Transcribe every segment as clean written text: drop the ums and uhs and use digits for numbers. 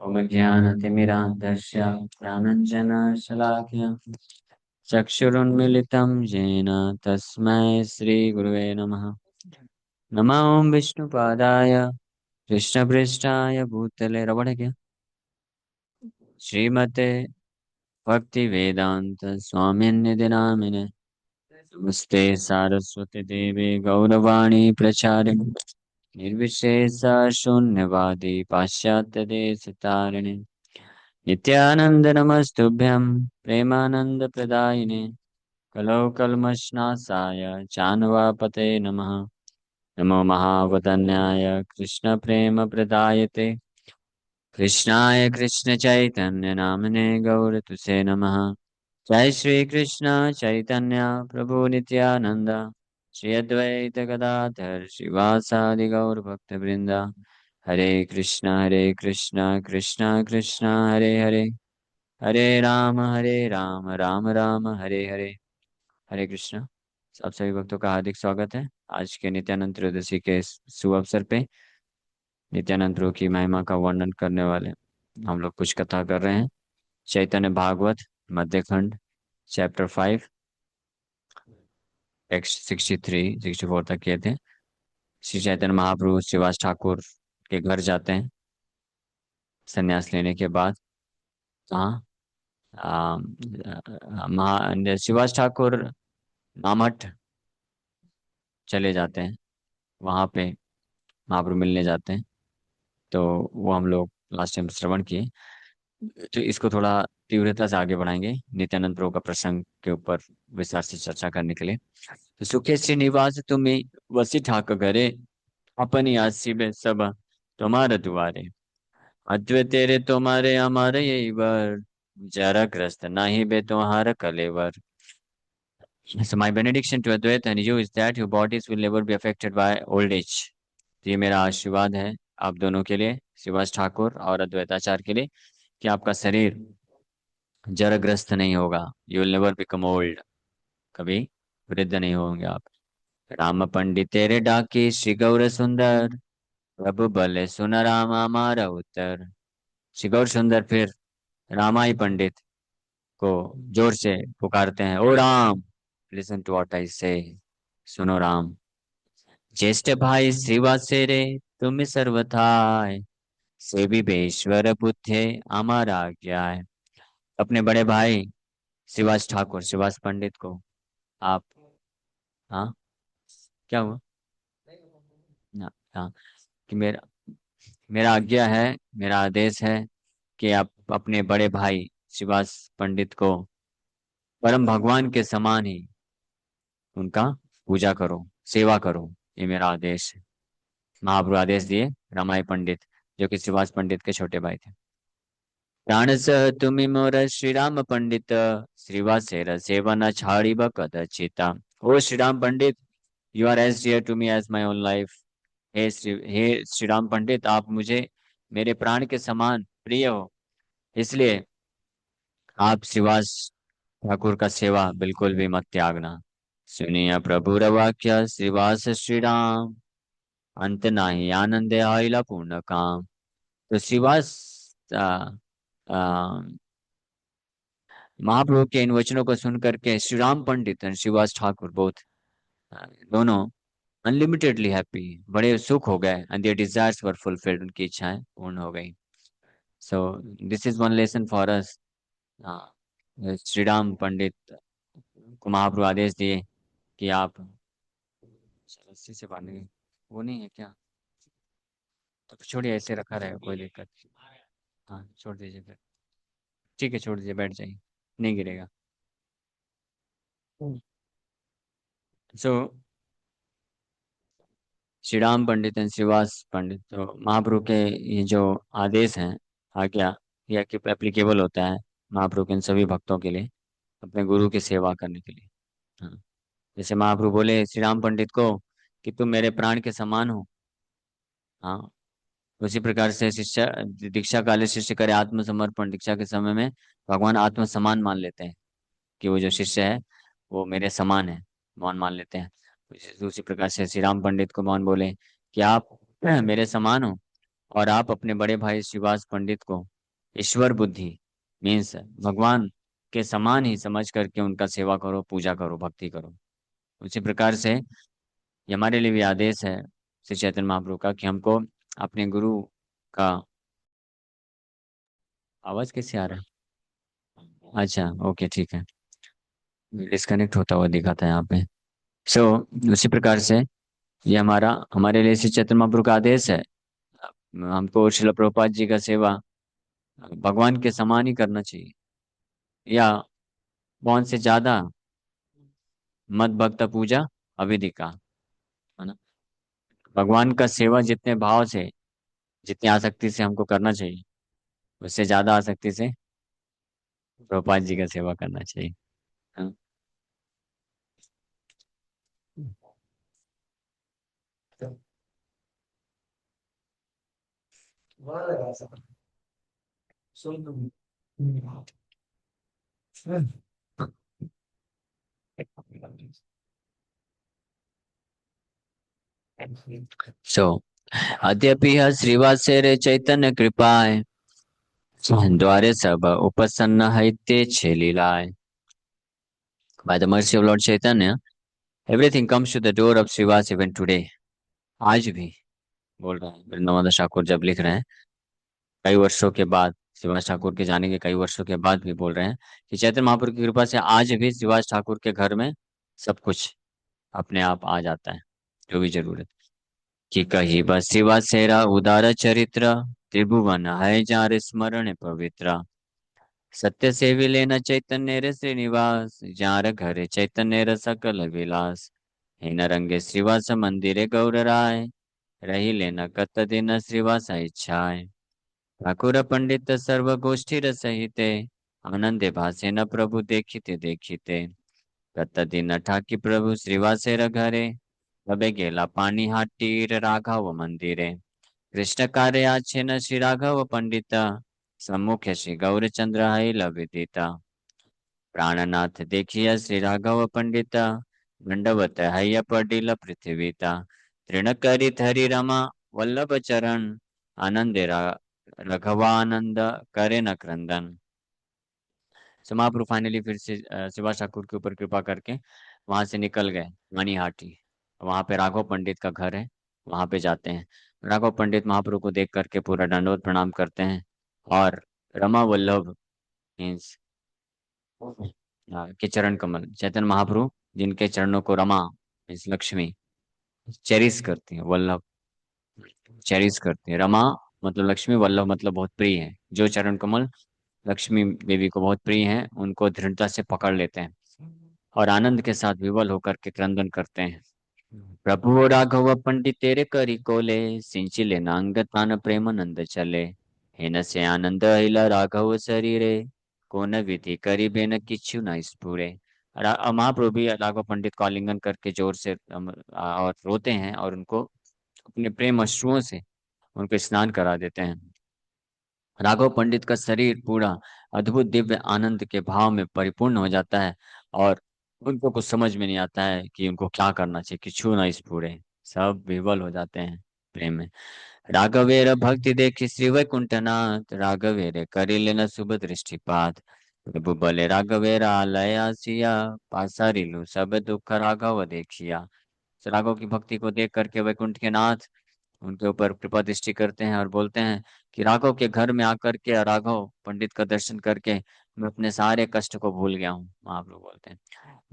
ओम ज्ञानतिमिरान्धस्य ज्ञानञ्जनशलाकया चक्षुरुन्मिलितं येन तस्मै श्रीगुरुवे नमः। नमो विष्णुपादाय कृष्णपृष्ठाय भूतले रवण क्या श्रीमते भक्तिवेदान्त स्वामिन्निधि नामिने नमस्ते सारस्वती देवी गौरवाणी प्रचारिणे निर्विशेष शून्यवादी पाश्चात्यदेशतारिणे नित्यानंद नमस्तुभ्यं प्रेमानंद प्रदायिने कलौ कल्मषनाशाय चान्वापते नमः। नमो महावदन्याय कृष्ण प्रेम प्रदायते कृष्णाय कृष्ण चैतन्य नामने गौरतुसे नमः। जय श्री कृष्ण चैतन्य प्रभु नित्यानंद श्री अद्वैत गदाधर श्रीवासादि गौर भक्त वृंदा। हरे कृष्ण कृष्ण कृष्ण हरे हरे हरे राम राम राम हरे हरे। हरे कृष्ण। आप सभी भक्तों का हार्दिक स्वागत है आज के नित्यानंद त्रयोदशी के इस शुभ अवसर पे। नित्यानंद प्रभु की महिमा का वर्णन करने वाले हम लोग कुछ कथा कर रहे हैं। चैतन्य भागवत मध्यखंड चैप्टर 5 टेक्स्ट 63 64 तक किए थे। श्री चैतन्य महाप्रभु श्रीवास ठाकुर के घर जाते हैं संन्यास लेने के बाद। हाँ, श्रीवास ठाकुर नामठ चले जाते हैं। वहाँ पे महाप्रभु मिलने जाते हैं। तो वो हम लोग लास्ट टाइम श्रवण किए। तो इसको थोड़ा तीव्रता से आगे बढ़ाएंगे नित्यानंद प्रभु का प्रसंग के ऊपर विस्तार से चर्चा करने के लिए। तो सुखे श्रीनिवास तुम्हें वसी ठाक करे अपनी आसीबे सब तुम्हारे दुआरे अद्वै तेरे तुम्हारे हमारे यही वर जरा ग्रस्त नहीं बे तुम्हारा कलेवर। So my benediction to Advaita and you is that your bodies will never be affected by old age. तो ये मेरा आशीर्वाद है आप दोनों के लिए, श्रीवास ठाकुर और अद्वैताचार्य के लिए, कि आपका शरीर जराग्रस्त नहीं होगा। You will never become old. कभी वृद्ध नहीं होंगे आप। राम पंडित तेरे डाके श्री गौर सुंदर प्रभु भले सुन राम हमारा उत्तर। श्री गौर सुंदर फिर रामाई पंडित को जोर से पुकारते हैं, ओ Ram listen to what I say. सुनो राम। ज्येष्ठ भाई श्रीवासे रे तुम सर्वथाय से विभेश्वर बुद्धे हमारा आज्ञा है। अपने बड़े भाई श्रीवास ठाकुर श्रीवास पंडित को आप, हाँ क्या हुआ ना, हाँ कि मेरा मेरा आज्ञा है, मेरा आदेश है कि आप अपने बड़े भाई श्रीवास पंडित को परम भगवान के समान ही उनका पूजा करो, सेवा करो। ये मेरा आदेश है। महाप्रभु आदेश दिए रमाई पंडित जो कि श्रीवास पंडित के छोटे भाई थे। प्राण सह तुम्ही मोर श्री राम पंडित श्रीवासेर सेवन छाड़ी कदचिता। ओ Shri Ram Pandit, you are as dear to me as my own life. हे श्री राम पंडित, आप मुझे मेरे प्राण के समान प्रिय हो, इसलिए आप श्रीवास ठाकुर का सेवा बिल्कुल भी मत त्यागना। सुनिया प्रभु वाक्य श्रीवास श्री राम अंत नाही आनंदे आइला पूर्ण काम। तो श्रीवास आ, महाप्रभु के इन वचनों को सुन करके श्री राम पंडित और श्रीवास ठाकुर बोथ दोनों अनलिमिटेडली हैप्पी, बड़े सुख हो गए। And their desires were fulfilled, उनकी इच्छाएं पूर्ण हो गई। So this is one lesson for us. Shri Ram Pandit को महाप्रभु आदेश दिए कि आप रस्सी से बांधेंगे, वो नहीं है क्या? तो छोड़िए, ऐसे रखा रहेगा, कोई दिक्कत नहीं। हाँ छोड़ दीजिए फिर। ठीक है छोड़ दीजिए, बैठ जाइए, नहीं गिरेगा। सो श्री राम पंडित एंड श्रीवास पंडित, तो महाप्रभु के ये जो आदेश हैं, आज्ञा, यह कि एप्लीकेबल होता है महाप्रभु के इन सभी भक्तों के लिए, अपने गुरु की सेवा करने के लिए। हाँ, जैसे महाप्रभु बोले श्री राम पंडित को कि तुम मेरे प्राण के समान हो। हाँ, उसी प्रकार से शिष्य दीक्षा काले शिष्य करे आत्मसमर्पण, दीक्षा के समय में भगवान आत्म समान मान लेते हैं कि वो जो शिष्य है वो मेरे समान है, मान लेते हैं। उसी प्रकार से श्री राम पंडित को मान बोले कि आप मेरे समान हो, और आप अपने बड़े भाई श्रीवास पंडित को ईश्वर बुद्धि मीन्स भगवान के समान ही समझ करके उनका सेवा करो, पूजा करो, भक्ति करो। उसी प्रकार से ये हमारे लिए भी आदेश है श्री चैतन्य महाप्रभु का कि हमको अपने गुरु का आवाज कैसे आ रहा है? अच्छा, ओके, ठीक है। डिस्कनेक्ट होता हुआ दिखा था यहाँ पे। सो उसी प्रकार से ये हमारे लिए श्री चैतन्य महाप्रभु का आदेश है। हमको श्रील प्रभुपाद जी का सेवा भगवान के समान ही करना चाहिए, या कौन से ज्यादा मत भक्त पूजा अविधिका, है ना। भगवान का सेवा जितने भाव से, जितनी आसक्ति से हमको करना चाहिए, उससे ज्यादा आसक्ति से प्रभुपाद जी का सेवा करना चाहिए। हाँ। सो अद्यपि यह श्रीवासेर चैतन्य कृपाय द्वारे सब उपसन्न है छे लीलाए। By the mercy of Lord Chaitanya, everything comes to the door of Srivas even today. आज भी बोल रहे हैं वृंदावन ठाकुर जब लिख रहे हैं, कई वर्षों के बाद, शिवाज ठाकुर के जाने के कई वर्षों के बाद भी बोल रहे हैं कि चैतन्य महाप्रभु की कृपा से आज भी शिवाज ठाकुर के घर में सब कुछ अपने आप आ जाता है, जो भी जरूरत। कि कही बस शिवा सेरा उदार चरित्र, त्रिभुवन है जार स्मरण पवित्र। सत्य सेवी लेना चैतन्य रे श्रीनिवास, जार घर चैतन्य रे सकल विलास। हिन रंगे श्रीवास मंदिरे गौर राय, रही लेना कत दिन श्रीवास इच्छाए। ठाकुर पंडित सर्व गोष्ठी सहिते, आनंदे भासे न प्रभु देखिते देखिते। कत दिन ठाकी प्रभु श्रीवासेर घरे, तबे गेला पानी हाटीर राघव मंदिरे। कृष्ण कार्य आछे न श्री राघव पंडिता, सम्मुख श्री गौरचंद्र है विदिता। प्राणनाथ देखिया श्री राघव पंडिता, दंडवत हय पडिल पृथ्वीता। तृण करित हरि रमा वल्लभ चरण, आनंदे रघवानंद करे न क्रंदन। सो महाप्रभु फाइनली फिर से शिवा ठाकुर के ऊपर कृपा करके वहां से निकल गए मणिहाटी। वहां पे राघव पंडित का घर है, वहां पे जाते हैं। राघव पंडित महाप्रभु को देख करके पूरा दंडवत प्रणाम करते हैं, और रमा वल्लभ मीन्स के चरण कमल, चैतन्य महाप्रभु जिनके चरणों को रमा मीन्स लक्ष्मी चेरिस करती है, वल्लभ चेरिस करती है। रमा मतलब लक्ष्मी, वल्लभ मतलब बहुत प्रिय है। जो चरण कमल लक्ष्मी देवी को बहुत प्रिय हैं, उनको दृढ़ता से पकड़ लेते हैं और आनंद के साथ विवल होकर के क्रंदन करते हैं। प्रभु राघव पंडित तेरे करी कोले, सिंचिले नांग तान प्रेम नंद चले। हेन से आनंद हिला राघव शरीरे, कोन विधि करी बेन किच्छु न स्फुरे। महाप्रभु भी राघव पंडित को आलिंगन करके जोर से और रोते हैं, और उनको अपने प्रेम अश्रुओं से उनको स्नान करा देते हैं। राघव पंडित का शरीर पूरा अद्भुत दिव्य आनंद के भाव में परिपूर्ण हो जाता है, और उनको कुछ समझ में नहीं आता है कि उनको क्या करना चाहिए, कि छू ना स्फुरे। सब विवल हो जाते हैं प्रेम में। राघवेर भक्ति देखी श्री वैकुंठनाथ, राघवेर करी लेना शुभ दृष्टिपात। प्रभु बले राघवेर आलय आसिया, पासारिलु सब दुख राघव देखिया। राघव की भक्ति को देख करके वैकुंठ के नाथ उनके ऊपर कृपा दृष्टि करते हैं और बोलते हैं कि राघव के घर में आकर के, राघव पंडित का दर्शन करके मैं अपने सारे कष्ट को भूल गया हूँ। महाप्रभु बोलते हैं,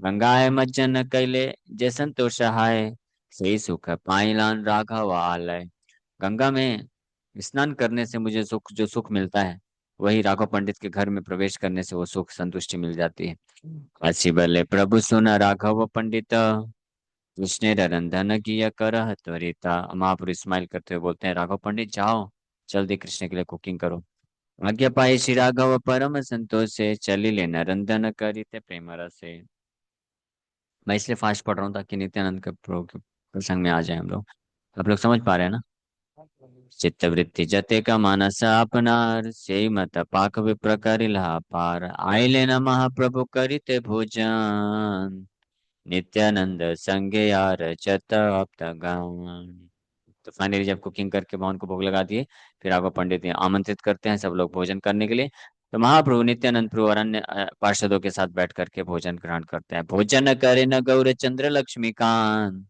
गंगाए मज्जन कैले जे संतोष हाय, सही सुख पाइलान राघव आलय। गंगा में स्नान करने से मुझे जो सुख मिलता है, वही राघव पंडित के घर में प्रवेश करने से वो सुख संतुष्टि मिल जाती है। असी बले प्रभु सुन राघव पंडित, कृष्ण रंधन किया करह त्वरिता। महापुरुष स्माइल करते हुए बोलते हैं, राघव पंडित जाओ, जल्दी कृष्ण के लिए कुकिंग करो। आज्ञा पाए श्री राघव परम संतोष से, चली लेना रंधन करिते प्रेम रसे। मैं इसलिए फास्ट पढ़ रहा हूँ ताकि नित्यानंद के प्रसंग में आ जाए हम लोग। आप लोग समझ पा रहे हैं ना। चित्त वृत्ति जते का मानस अपनार, से मत पाक विप्र करिला पार। आय लेना महाप्रभु करिते भोजन, नित्यानंद संगे यार चत गान। तो फाइनली जब कुकिंग करके भगवान को भोग लगा दिए, फिर राघव पंडित ने आमंत्रित करते हैं सब लोग भोजन करने के लिए। तो महाप्रभु नित्यानंद प्रभु और अन्य पार्षदों के साथ बैठ करके भोजन ग्रहण करते हैं। भोजन करे न गौर चंद्र लक्ष्मीकांत,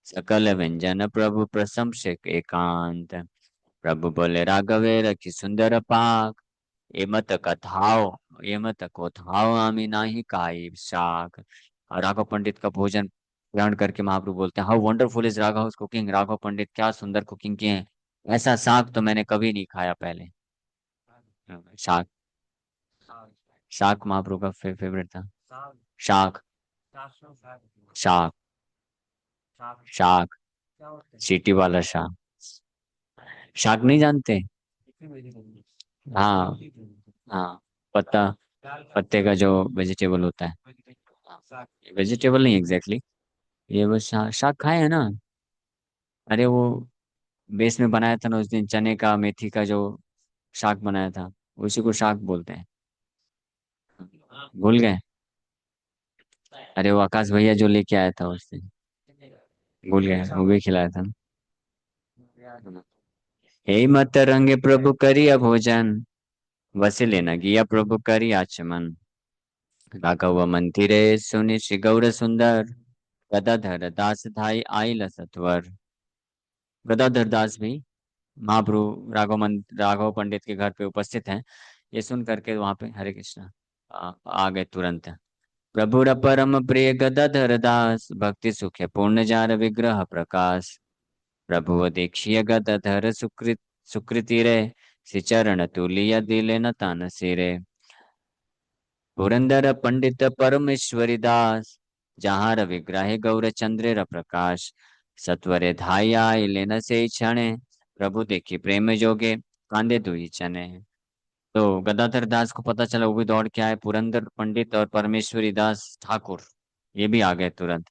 सकल व्यंजन प्रभु प्रशंसे एकांत। प्रभु बोले राघवे रखी सुंदर पाक, ये मत कथाओ, ये मत कोथाओ, आमी नाही काई शाक। और राघव पंडित का भोजन ग्रहण करके महाप्रभु बोलते हैं, how wonderful is Raghav cooking, Raghav Pandit क्या सुंदर कुकिंग किए हैं, ऐसा शाक तो मैंने कभी नहीं खाया पहले। शाक, शाक महाप्रभु का फेवरेट था। शाक, शाक, शाक, सीटी वाला शाक। शाक नहीं जानते? हाँ, हाँ, पत्ता, पत्ते का जो वेजिटेबल होता है। वेजिटेबल नहीं एग्जैक्टली exactly। ये बस शाक खाए है ना। अरे वो बेस में बनाया था ना उस दिन, चने का मेथी का जो शाक बनाया था, उसी को शाक बोलते हैं। भूल गए? अरे वो आकाश भैया जो लेके आया था उस दिन, भूल गए, वो भी खिलाया था ना। हे मत रंगे प्रभु करिया भोजन, वसिले न गिया प्रभु करी आचमन। राघव मंथिरे सुनि श्री गौर सुंदर, गदाधर दास धाई आइल सत्वर। गदाधर दास भी महाप्रभु राघव पंडित के घर पे उपस्थित हैं। ये सुन करके वहां पे हरे कृष्णा आ गए तुरंत। प्रभु परम प्रिय गदाधर दास, भक्ति सुखे पूर्ण जार विग्रह प्रकाश। प्रभु देखिए गदाधर सुकृति रे, श्री चरण तुलिया दिले न तान सिरे। पुरंदर पंडित परमेश्वरी दास, जहाँ विग्रह गौर चंद्र प्रकाश। सत्वरे धाई आए लेन से क्षणे, प्रभु देखी प्रेम जोगे कांदे दुई चने। तो गदाधर दास को पता चला, वो भी दौड़ के आए। पुरंदर पंडित और परमेश्वरी दास ठाकुर ये भी आ गए तुरंत,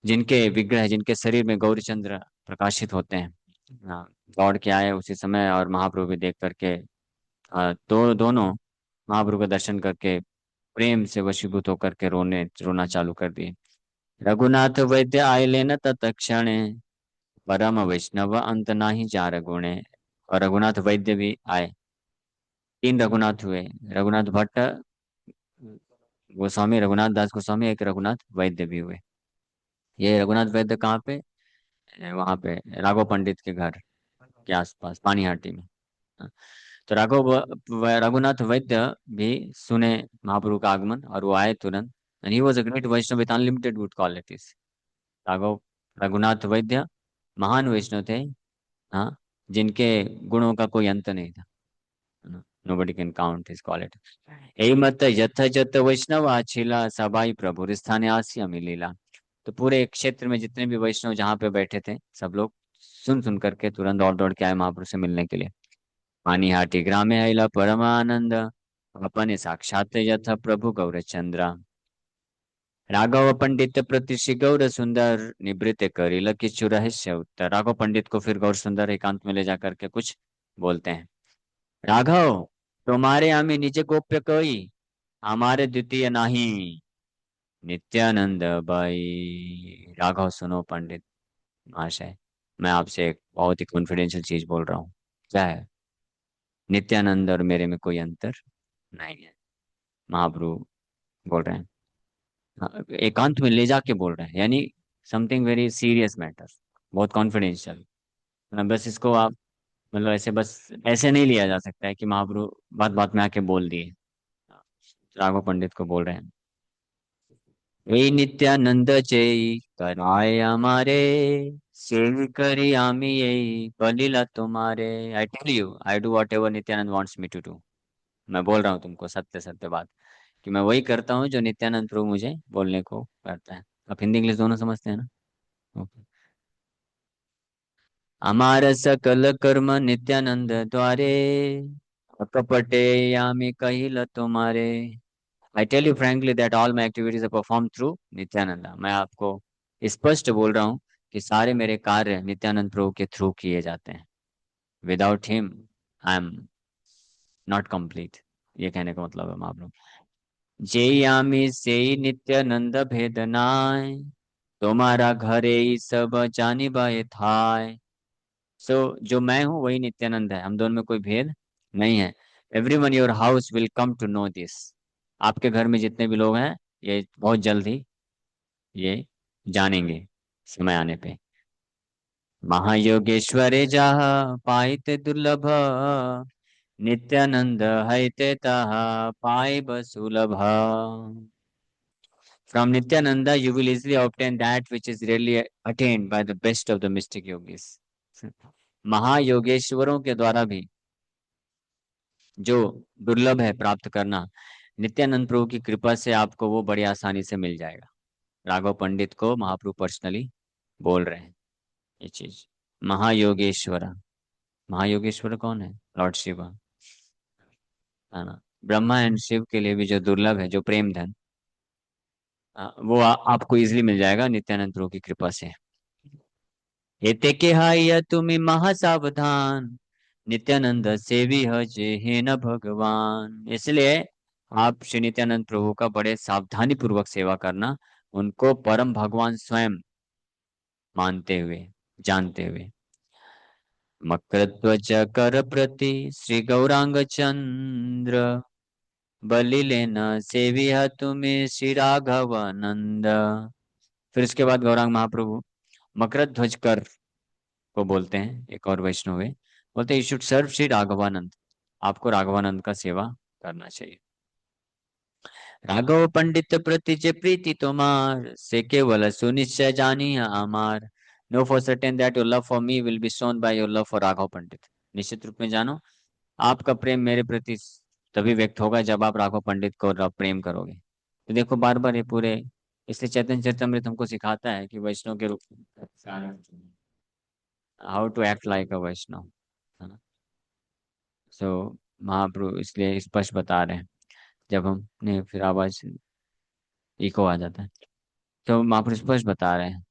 जिनके विग्रह, जिनके शरीर में गौरीचंद्र प्रकाशित होते हैं। हाँ, दौड़ के आए उसी समय, और महाप्रभु भी देख करके तो दोनों महाप्रभु का दर्शन करके प्रेम से वशीभूत होकर के रोना चालू कर दिए। रघुनाथ वैद्य आए लेन तत्क्षण, परम वैष्णव अंत नाही जार गुणे। और रघुनाथ वैद्य भी आए। तीन रघुनाथ हुए, रघुनाथ भट्ट गोस्वामी, रघुनाथ दास गोस्वामी, एक रघुनाथ वैद्य भी हुए। ये रघुनाथ वैद्य कहाँ पे? वहां पे राघव पंडित के घर के आसपास पानीहाटी में। हाँ। तो रघुनाथ वैद्य भी सुने महाप्रभु का आगमन, और वो आए तुरंत। And he was a great Vaishnava with unlimited good qualities. Raghav Raghunath Vaidya महान वैष्णव थे। हाँ, जिनके गुणों का कोई अंत नहीं था। Nobody can count his quality. यही मत यथ जत वैष्णव आछिला, सबाई प्रभु स्थाने आसिया मिलीला। तो पूरे क्षेत्र में जितने भी वैष्णव जहाँ पे बैठे थे, सब लोग सुन सुन करके तुरंत दौड़ दौड़ के आए महाप्रभु से मिलने के लिए। पानीहाटी ग्रामे आइला परमानंद, अपने साक्षात यथा प्रभु गौरचंद्र। राघव पंडित प्रति श्री गौर सुंदर, निवृत्त करिल किचु रहस्य उत्तर। राघव पंडित को फिर गौर सुंदर एकांत में ले जा करके कुछ बोलते हैं। राघव, तुम्हारे हमें निज गोप्य कोई, हमारे द्वितीय नहीं, नित्यानंद बाई। राघव सुनो पंडित महाशय, मैं आपसे एक बहुत ही कॉन्फिडेंशियल चीज बोल रहा हूँ। क्या है? नित्यानंद और मेरे में कोई अंतर नहीं है, महाप्रभु बोल रहे हैं। हाँ, एकांत में ले जाके बोल रहे हैं, यानी समथिंग वेरी सीरियस मैटर, बहुत कॉन्फिडेंशियल। मतलब बस इसको आप, मतलब ऐसे बस ऐसे नहीं लिया जा सकता है कि महाप्रभु बात बात में आके बोल दिए। राघव पंडित को बोल रहे हैं, हे नित्यानंद चेई कराय हमारे, सेव करी आमी यही बलिला तुम्हारे। I tell you, I do whatever Nityananda wants me to do. मैं बोल रहा हूँ तुमको सत्य सत्य बात, कि मैं वही करता हूँ जो नित्यानंद प्रभु मुझे बोलने को करता है। आप हिंदी इंग्लिश दोनों समझते हैं ना? ओके। हमारा सकल कर्म नित्यानंद द्वारे, कपटे यामी कहिल तुम्हारे। I tell you frankly that all my activities are perform through Nityananda. मैं आपको स्पष्ट बोल रहा हूँ कि सारे मेरे कार्य नित्यानंद प्रभु के थ्रू किए जाते हैं। Without him I am not complete. ये कहने का मतलब है महाप्रभु। जेयामी से नित्यानंद भेद नाय, तुम्हारा घरे ही सब जानी बाए थाय। सो जो मैं हूँ वही नित्यानंद है, हम दोनों में कोई भेद नहीं है। Everyone your house will come to know this. आपके घर में जितने भी लोग हैं, ये बहुत जल्द ही ये जानेंगे, समय आने पे। महायोगेश्वरे जाह पाइते दुर्लभ, नित्यानंद है ते ताहा पाइब सुलभ। From Nityananda, you will easily obtain that which is rarely attained by the best of the mystic yogis. महायोगेश्वरों के द्वारा भी जो दुर्लभ है प्राप्त करना, नित्यानंद प्रभु की कृपा से आपको वो बड़ी आसानी से मिल जाएगा। राघव पंडित को महाप्रभु पर्सनली बोल रहे हैं ये चीज। महायोगेश्वर, महायोगेश्वर कौन है? लॉर्ड शिवा, है ना। ब्रह्मा एंड शिव के लिए भी जो दुर्लभ है, जो प्रेम धन, वो आपको इजिली मिल जाएगा नित्यानंद प्रभु की कृपा से। एते के हाय तुम्हें महासावधान, नित्यानंद सेवी हजे हे न भगवान। इसलिए आप श्री नित्यानंद प्रभु का बड़े सावधानी पूर्वक सेवा करना, उनको परम भगवान स्वयं मानते हुए, जानते हुए। मकरध्वज कर प्रति श्री गौरांग चंद्र, बलि लेना सेविया तुम्हें श्री राघव नंद। फिर इसके बाद गौरांग महाप्रभु मकरध्वज कर को बोलते हैं, एक और वैष्णव है, बोलते हैं you should serve Shri Raghavananda, आपको राघवानंद का सेवा करना चाहिए। राघव पंडित प्रति जे प्रीति तुम्हार, से केवल सुनिश्चय जानी आमार। Know for certain that your love for me will be shown by your love for Raghav Pandit. निश्चित रूप में जानो, आपका प्रेम मेरे प्रति तभी व्यक्त होगा जब आप राघव पंडित को प्रेम करोगे। तो देखो बार बार ये पूरे, इसलिए चैतन्य चरितमृत हमको सिखाता है कि वैष्णव के रूप how to act like a Vaishnav, है ना। सो महाप्रभु इसलिए स्पष्ट बता रहे हैं। जब हमने फिर आवाज इको आ जाता है, तो महाप्रभु स्पष्ट बता रहे हैं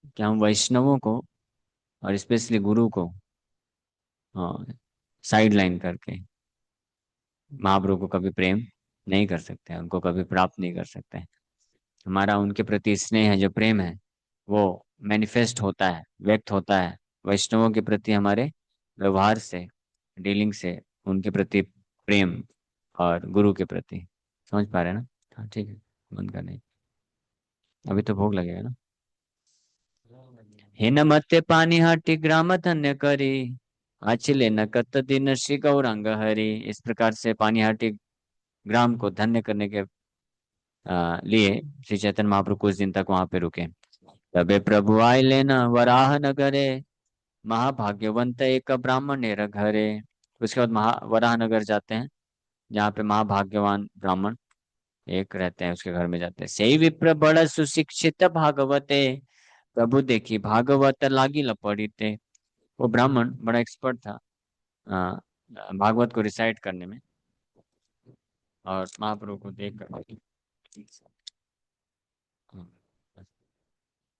कि हम वैष्णवों को और स्पेशली गुरु को साइड लाइन करके महाप्रभु को कभी प्रेम नहीं कर सकते, उनको कभी प्राप्त नहीं कर सकते। हमारा उनके प्रति स्नेह है, जो प्रेम है, वो मैनिफेस्ट होता है, व्यक्त होता है वैष्णवों के प्रति हमारे व्यवहार से, डीलिंग से, उनके प्रति प्रेम, और गुरु के प्रति। समझ पा रहे हैं ना? हाँ ठीक है, बंद करने, अभी तो भोग लगेगा ना। हे नमत्ते पानी हाटी ग्राम धन्य करी, आचिले न कत दिन श्री गौरांग हरि। इस प्रकार से पानीहाटी ग्राम को धन्य करने के लिए श्री चैतन्य महाप्रभु कुछ दिन तक वहां पे रुके। तबे प्रभु आए लेना वराह नगरे, महाभाग्यवंत एक ब्राह्मण ने घरे। उसके बाद वराह नगर जाते हैं, जहाँ पे महाभाग्यवान ब्राह्मण एक रहते हैं, उसके घर में जाते हैं। सही विप्र बड़ा सुशिक्षित भागवते, प्रभु देखी भागवत लागी लपड़ीते। वो ब्राह्मण बड़ा एक्सपर्ट था अ, भागवत को रिसाइट करने में, और महाप्रभु को देख कर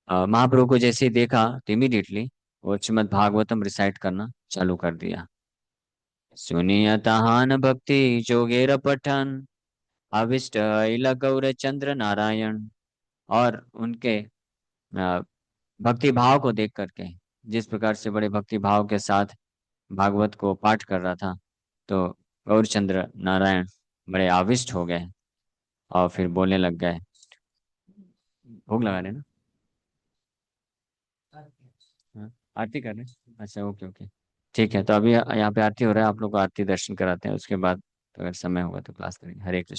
महाप्रभु को जैसे ही देखा तो इमीडिएटली वो श्रीमद् भागवतम रिसाइट करना चालू कर दिया। सुनिया तहान भक्ति जोगेर पठन, अविष्ट इला गौर चंद्र नारायण। और उनके भक्ति भाव को देख करके, जिस प्रकार से बड़े भक्ति भाव के साथ भागवत को पाठ कर रहा था, तो गौरचंद्र नारायण बड़े आविष्ट हो गए और फिर बोलने लग गए। भोग लगा रहे ना? हाँ, आरती कर रहे हैं, अच्छा ओके ओके। ठीक है, तो अभी यहाँ पे आरती हो रहा है, आप लोग को आरती दर्शन कराते हैं, उसके बाद अगर समय होगा तो क्लास करेंगे। हरे कृष्ण।